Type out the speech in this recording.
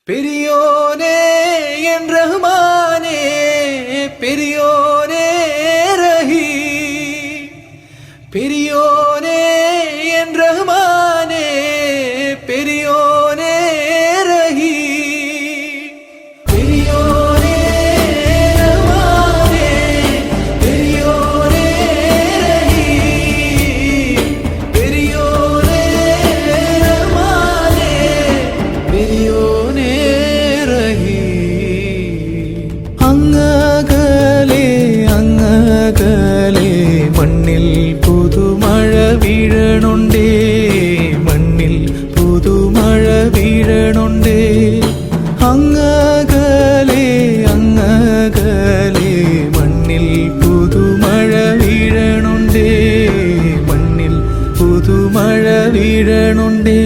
பெரியோனே என் ரஹ்மானே, பெரியோனே ரஹீம், பெரியோனே என் ரஹ்மானே, பெரியோனே ரஹீம், பெரியோனே ரஹ்மானே, பெரியோனே ரஹீம், பெரியோனே ரஹ்மானே, பெரியோனே അങ്ങകലെ മണ്ണിൽ പുതുമഴ വീഴണുണ്ടേ, മണ്ണിൽ പുതുമഴ വീഴണുണ്ടേ. അങ്ങകലെ മണ്ണിൽ പുതുമഴ വീഴണുണ്ടേ, മണ്ണിൽ പുതുമഴ വീഴണുണ്ടേ.